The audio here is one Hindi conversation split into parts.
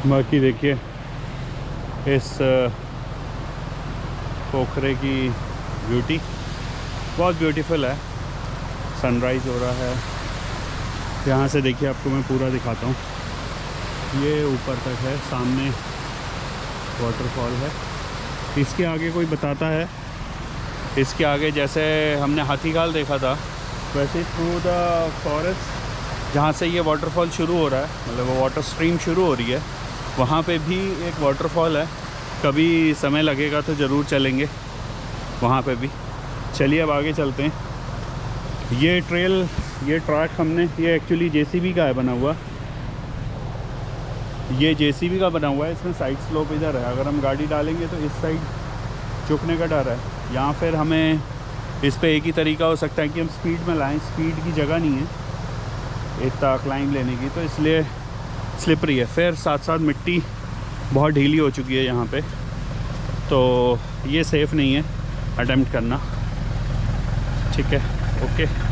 बाकी देखिए इस पोखरे की ब्यूटी बहुत ब्यूटीफुल है। सनराइज़ हो रहा है यहाँ से। देखिए आपको मैं पूरा दिखाता हूँ। ये ऊपर तक है, सामने वाटरफॉल है। इसके आगे कोई बताता है, इसके आगे जैसे हमने हाथीखाल देखा था वैसे थ्रू द फॉरेस्ट जहाँ से ये वाटरफॉल शुरू हो रहा है, मतलब वो वाटर स्ट्रीम शुरू हो रही है, वहाँ पे भी एक वाटरफॉल है। कभी समय लगेगा तो ज़रूर चलेंगे वहाँ पे भी। चलिए अब आगे चलते हैं। ये ट्रेल, ये ट्रैक हमने, ये एक्चुअली जेसीबी का है बना हुआ। ये जेसीबी का बना हुआ है। इसमें साइड स्लोप इधर है, अगर हम गाड़ी डालेंगे तो इस साइड झुकने का डर है। यहाँ फिर हमें इस पे एक ही तरीका हो सकता है कि हम स्पीड में लाएं। स्पीड की जगह नहीं है इतना क्लाइंब लेने की, तो इसलिए स्लिपरी है। फिर साथ साथ मिट्टी बहुत ढीली हो चुकी है यहाँ पे, तो ये सेफ़ नहीं है अटेम्प्ट करना। ठीक है, ओके।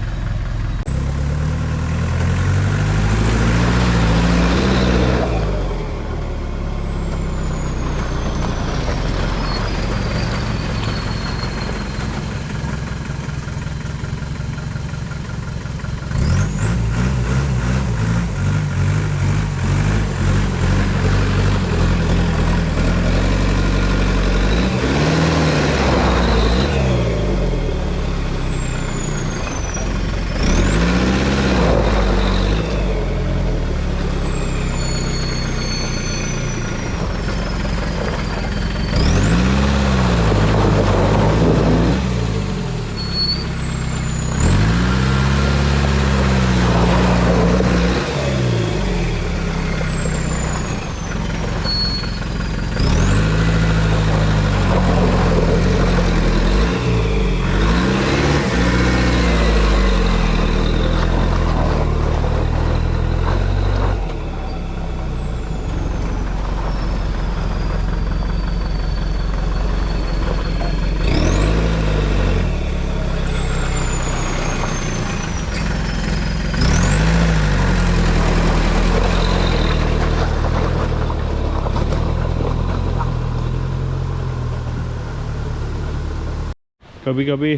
कभी कभी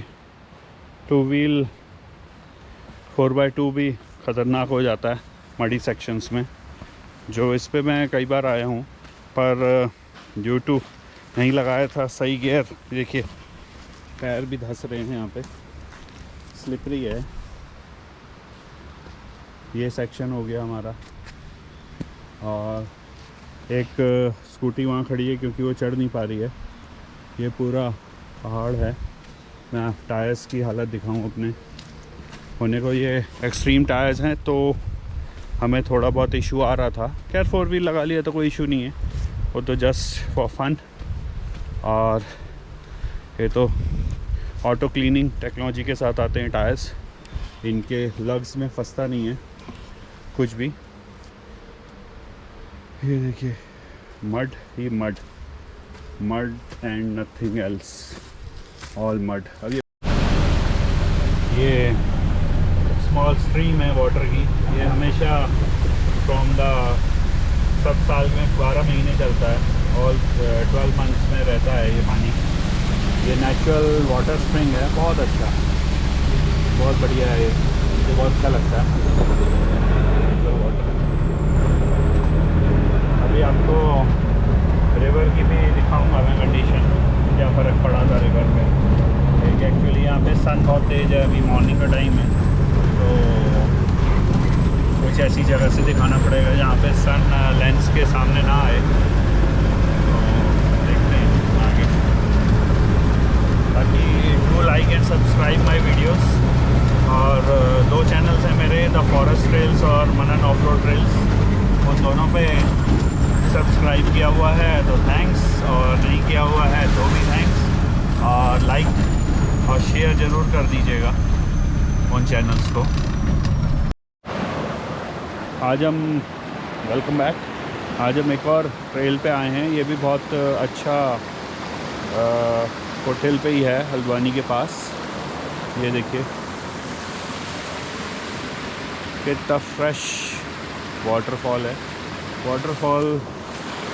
टू व्हील 4x2 भी ख़तरनाक हो जाता है मडी सेक्शंस में, जो इस पे मैं कई बार आया हूँ, पर ड्यू टू नहीं लगाया था सही गियर। देखिए पैर भी धंस रहे हैं, यहाँ पे स्लिपरी है। ये सेक्शन हो गया हमारा, और एक स्कूटी वहाँ खड़ी है क्योंकि वो चढ़ नहीं पा रही है। ये पूरा पहाड़ है। मैं टायर्स की हालत दिखाऊं अपने होने को, ये एक्सट्रीम टायर्स हैं, तो हमें थोड़ा बहुत इशू आ रहा था। खैर 4 व्हील लगा लिया तो कोई इशू नहीं है, वो तो जस्ट फॉर फन। और ये तो ऑटो क्लीनिंग टेक्नोलॉजी के साथ आते हैं टायर्स, इनके लग्स में फंसता नहीं है कुछ भी। ये देखिए mud he mud, mud and nothing else, all mud. अब ये स्मॉल स्ट्रीम है वाटर की। ये हमेशा फ्रॉम द सब साल में 12 महीने चलता है, ऑल 12 मंथ्स में रहता है ये पानी। ये नेचुरल वाटर स्प्रिंग है, बहुत अच्छा, बहुत बढ़िया है। ये मुझे बहुत अच्छा लगता है नेचुरल वाटर। अभी आपको रिवर की भी दिखाऊंगा मैं कंडीशन, क्या फ़र्क पड़ा था रिवर पे। एक एक्चुअली यहाँ पे सन बहुत तेज़ है, अभी मॉर्निंग का टाइम है, तो कुछ ऐसी जगह से दिखाना पड़ेगा जहाँ पे सन लेंस के सामने ना आए। तो देखते हैं आगे। बाकी do like and subscribe my videos. और 2 चैनल्स हैं मेरे, द फॉरेस्ट ट्रेल्स और मनन ऑफ रोड ट्रेल्स। उन दोनों पे सब्सक्राइब किया हुआ है तो थैंक्स, और नहीं किया हुआ है तो भी थैंक्स। और लाइक और शेयर ज़रूर कर दीजिएगा उन चैनल्स को। आज हम वेलकम बैक। आज हम एक और ट्रेल पे आए हैं। ये भी बहुत अच्छा होटल पे ही है, हल्द्वानी के पास। ये देखिए कितना फ्रेश वाटरफॉल है। Waterfall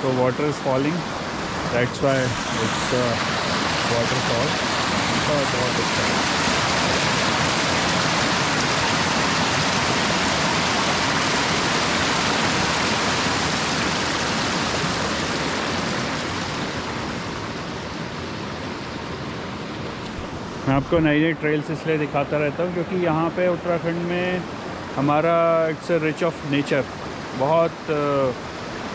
So water is falling. That's why it's waterfall. बहुत अच्छा है। मैं आपको नई नई ट्रेल्स इसलिए दिखाता रहता हूँ क्योंकि यहाँ पे उत्तराखंड में हमारा इट्स रिच ऑफ नेचर, बहुत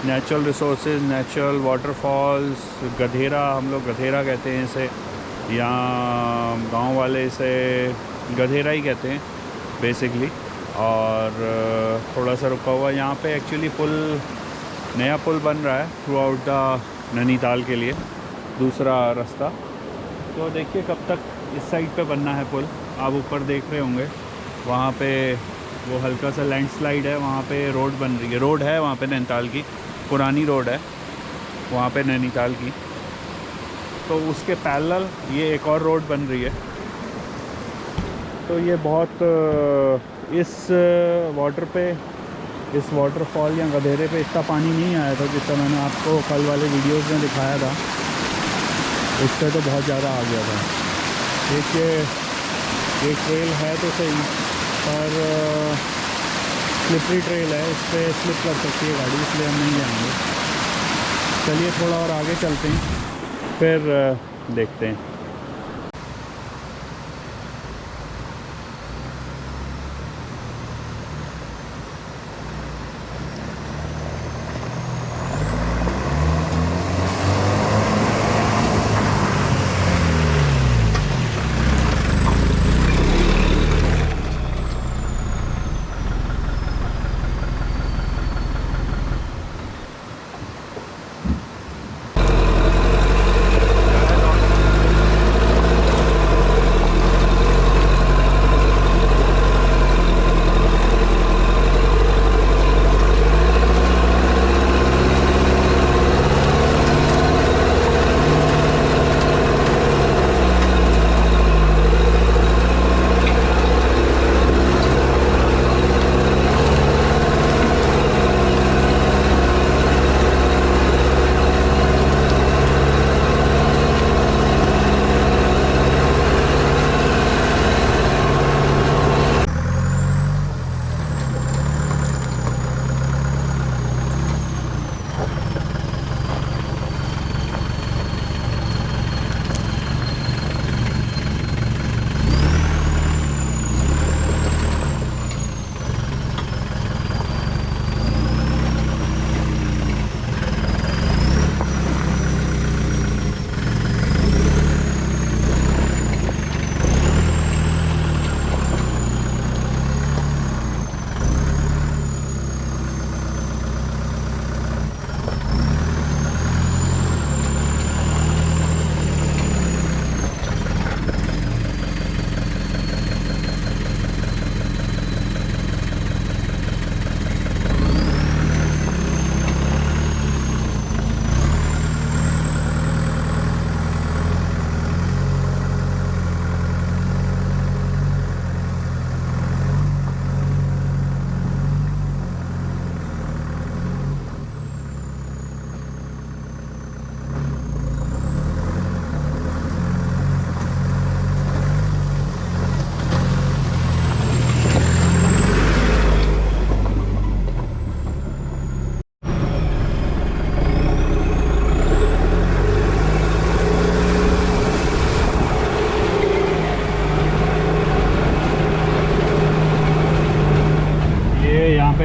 नेचुरल रिसोर्सेज, नेचुरल वाटरफॉल्स। गधेरा, हम लोग गधेरा कहते हैं इसे, यहाँ गांव वाले इसे गधेरा ही कहते हैं बेसिकली। और थोड़ा सा रुका हुआ यहाँ पे एक्चुअली पुल, नया पुल बन रहा है थ्रू आउट द नैनीताल के लिए, दूसरा रास्ता। तो देखिए कब तक इस साइड पे बनना है पुल। आप ऊपर देख रहे होंगे वहाँ पे वो हल्का सा लैंडस्लाइड है, वहाँ पे रोड बन रही है, रोड है वहाँ पे नैनीताल की, पुरानी रोड है वहाँ पे नैनीताल की। तो उसके पैरेलल ये एक और रोड बन रही है। तो ये बहुत इस वाटर पे, इस वाटरफॉल या गधेरे पे इतना पानी नहीं आया था जितना मैंने आपको कल वाले वीडियोस में दिखाया था। इस पर तो बहुत ज़्यादा आ गया था। एक ट्रेल है तो सही, पर स्लिपरी ट्रेल है, इस पर स्लिप कर सकती है गाड़ी, इसलिए हम नहीं जाएंगे। चलिए थोड़ा और आगे चलते हैं, फिर देखते हैं।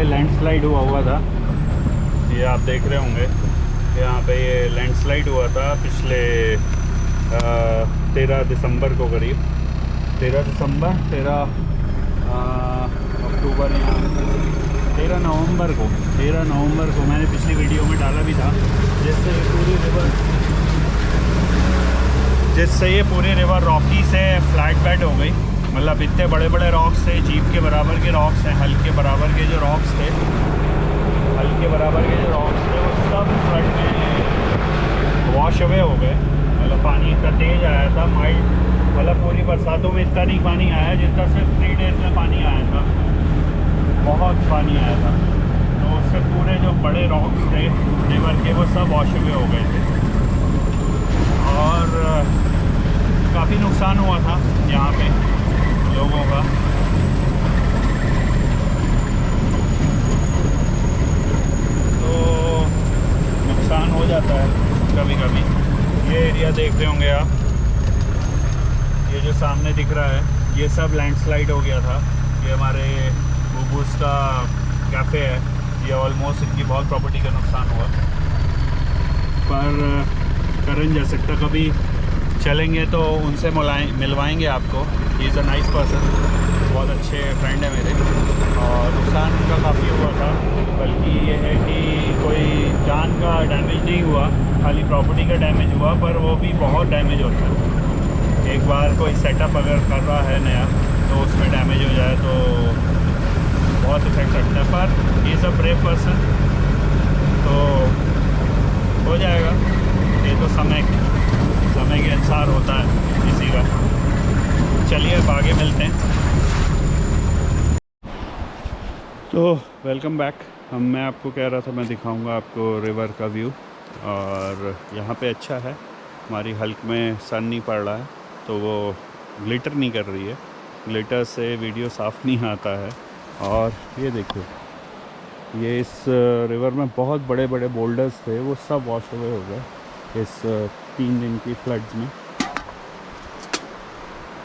लैंडस्लाइड हुआ था, ये आप देख रहे होंगे। यहाँ पे ये लैंडस्लाइड हुआ था पिछले 13 दिसंबर को करीब, 13 दिसंबर 13 अक्टूबर या 13 नवंबर को मैंने पिछली वीडियो में डाला भी था। जिससे ये पूरी रिवर रॉकी से फ्लैट बेड हो गई। मतलब इतने बड़े बड़े रॉक्स थे, जीप के बराबर के रॉक्स हैं, हल्के बराबर के जो रॉक्स थे, वो सब फ्लड में वॉश अवे हो गए। मतलब पानी इतना तेज़ आया था, माइल्ड, मतलब पूरी बरसातों में इतना नहीं पानी आया जितना सिर्फ 3 डेज़ में पानी आया था। बहुत पानी आया था। तो उससे पूरे जो बड़े रॉक्स थे रिवर के वो सब वॉश अवे हो गए थे और काफ़ी नुकसान हुआ था यहाँ पे लोगों का। तो नुकसान हो जाता है कभी कभी। ये एरिया देख रहे होंगे आप, ये जो सामने दिख रहा है ये सब लैंडस्लाइड हो गया था। ये हमारे बुबूस का कैफ़े है, ये ऑलमोस्ट इनकी बहुत प्रॉपर्टी का नुकसान हुआ। पर करण जा सकता, कभी चलेंगे तो उनसे मिलवाएंगे आपको। He is a nice person, बहुत अच्छे फ्रेंड है मेरे। और नुकसान उनका काफ़ी हुआ था, बल्कि ये है कि कोई जान का डैमेज नहीं हुआ, खाली प्रॉपर्टी का डैमेज हुआ। पर वो भी बहुत डैमेज होता है, एक बार कोई सेटअप अगर कर रहा है नया तो उसमें डैमेज हो जाए तो बहुत इफेक्ट रखता है। पर ये सब ब्रेव पर्सन, तो हो जाएगा। ये तो समय के अनुसार होता है किसी का। चलिए अब आगे मिलते हैं। तो वेलकम बैक। मैं आपको कह रहा था मैं दिखाऊंगा आपको रिवर का व्यू। और यहाँ पे अच्छा है, हमारी हल्क में सन नहीं पड़ रहा है तो वो ग्लिटर नहीं कर रही है। ग्लिटर से वीडियो साफ़ नहीं आता है। और ये देखिए, ये इस रिवर में बहुत बड़े बड़े बोल्डर्स थे, वो सब वॉश अवे हो गए इस 3 दिन की फ्लड्स में।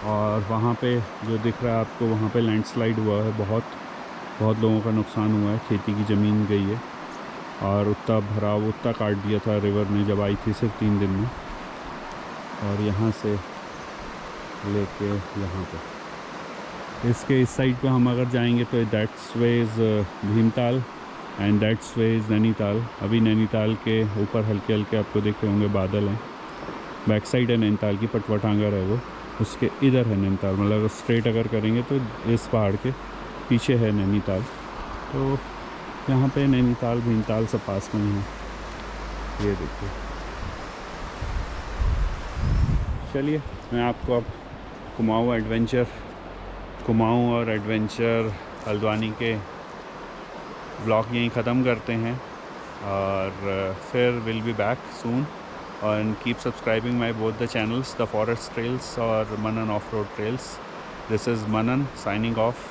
और वहाँ पे जो दिख रहा है आपको, वहाँ पे लैंडस्लाइड हुआ है, बहुत लोगों का नुकसान हुआ है, खेती की ज़मीन गई है। और उतना भराव उतना काट दिया था रिवर ने जब आई थी सिर्फ 3 दिन में। और यहाँ से लेके यहाँ पे इसके इस साइड पे हम अगर जाएंगे तो that's way is Bhimtal and that's way is Nainital. अभी नैनीताल के ऊपर हल्के हल्के आपको दिख रहे होंगे बादल हैं। बैक साइड है नैनीताल की, पटवाटांगर है वो, उसके इधर है नैनीताल। मतलब स्ट्रेट अगर करेंगे तो इस पहाड़ के पीछे है नैनीताल। तो यहाँ पे नैनीताल भीमताल सब पास में है। ये देखिए, चलिए मैं आपको अब कुमाऊँ और एडवेंचर हल्द्वानी के ब्लॉग यहीं ख़त्म करते हैं। और फिर will be back soon and keep subscribing my both the channels, the Forest Trails or Manan Off-Road Trails. This is Manan signing off.